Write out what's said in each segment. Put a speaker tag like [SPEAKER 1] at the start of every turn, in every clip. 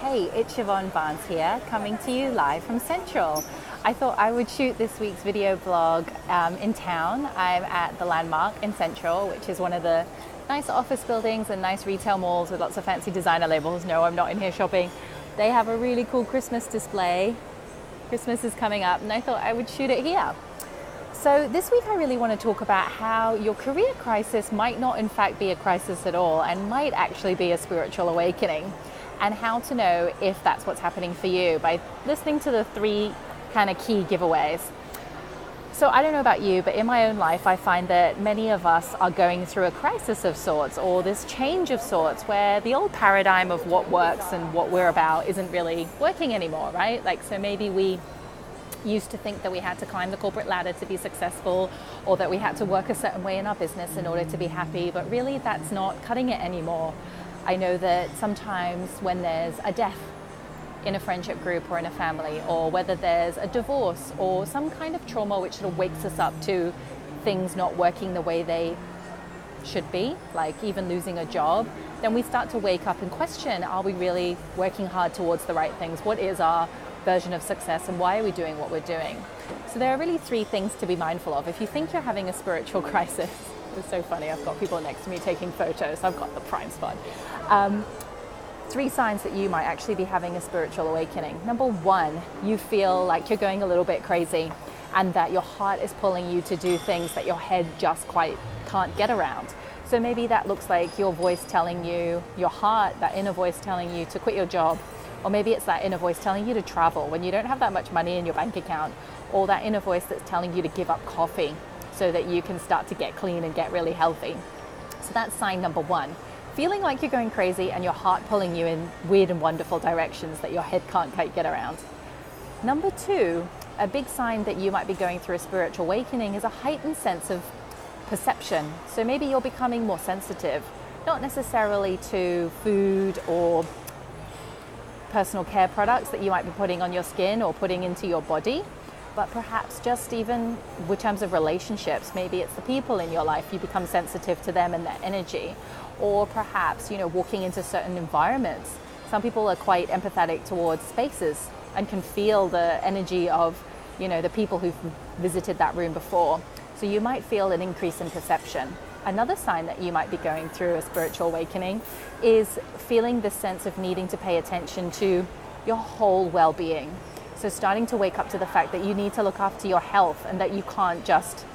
[SPEAKER 1] Hey, it's Siobhan Barnes here, coming to you live from Central. I thought I would shoot this week's video blog in town. I'm at the Landmark in Central, which is one of the nice office buildings and nice retail malls with lots of fancy designer labels. No, I'm not in here shopping. They have a really cool Christmas display. Christmas is coming up, and I thought I would shoot it here. So this week I really want to talk about how your career crisis might not in fact be a crisis at all and might actually be a spiritual awakening, and how to know if that's what's happening for you by listening to the three kind of key giveaways. So I don't know about you, but in my own life I find that many of us are going through a crisis of sorts, or this change of sorts where the old paradigm of what works and what we're about isn't really working anymore, right? Like, so maybe we used to think that we had to climb the corporate ladder to be successful, or that we had to work a certain way in our business in order to be happy, but really that's not cutting it anymore. I know that sometimes when there's a death in a friendship group or in a family, or whether there's a divorce or some kind of trauma which sort of wakes us up to things not working the way they should be, like even losing a job, then we start to wake up and question, are we really working hard towards the right things? What is our version of success, and why are we doing what we're doing? So there are really three things to be mindful of. If you think you're having a spiritual crisis, it's so funny, I've got people next to me taking photos, I've got the prime spot. Three signs that you might actually be having a spiritual awakening. Number one, you feel like you're going a little bit crazy and that your heart is pulling you to do things that your head just quite can't get around. So maybe that looks like your voice telling you, your heart, that inner voice telling you to quit your job. Or maybe it's that inner voice telling you to travel when you don't have that much money in your bank account. Or that inner voice that's telling you to give up coffee so that you can start to get clean and get really healthy. So that's sign number one. Feeling like you're going crazy and your heart pulling you in weird and wonderful directions that your head can't quite get around. Number two, a big sign that you might be going through a spiritual awakening is a heightened sense of perception. So maybe you're becoming more sensitive, not necessarily to food or personal care products that you might be putting on your skin or putting into your body, but perhaps just even in terms of relationships. Maybe it's the people in your life, you become sensitive to them and their energy. Or perhaps, walking into certain environments. Some people are quite empathetic towards spaces and can feel the energy of, the people who've visited that room before. So you might feel an increase in perception. Another sign that you might be going through a spiritual awakening is feeling the sense of needing to pay attention to your whole well-being. So starting to wake up to the fact that you need to look after your health and that you can't just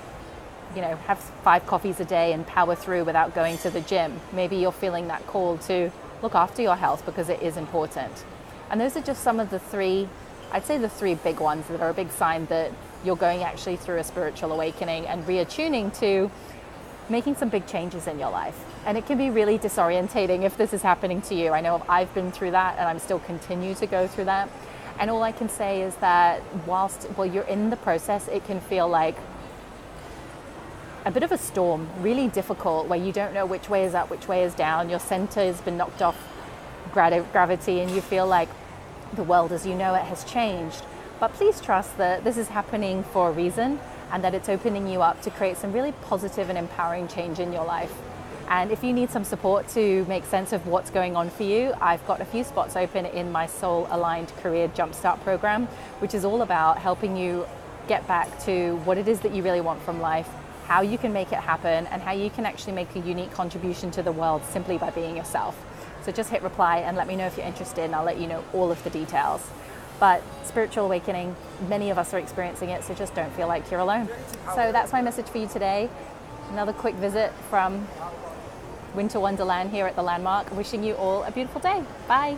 [SPEAKER 1] have 5 coffees a day and power through without going to the gym. Maybe you're feeling that call to look after your health because it is important. And those are just some of the three, I'd say the three big ones that are a big sign that you're going actually through a spiritual awakening and reattuning to making some big changes in your life. And it can be really disorientating if this is happening to you. I know I've been through that and I'm still continue to go through that. And all I can say is that while you're in the process, it can feel like a bit of a storm, really difficult, where you don't know which way is up, which way is down. Your center has been knocked off gravity and you feel like the world as you know it has changed. But please trust that this is happening for a reason and that it's opening you up to create some really positive and empowering change in your life. And if you need some support to make sense of what's going on for you, I've got a few spots open in my Soul Aligned Career Jumpstart program, which is all about helping you get back to what it is that you really want from life, how you can make it happen, and how you can actually make a unique contribution to the world simply by being yourself. So just hit reply and let me know if you're interested, and I'll let you know all of the details. But spiritual awakening, many of us are experiencing it, so just don't feel like you're alone. So that's my message for you today. Another quick visit from Winter Wonderland here at the Landmark. Wishing you all a beautiful day. Bye.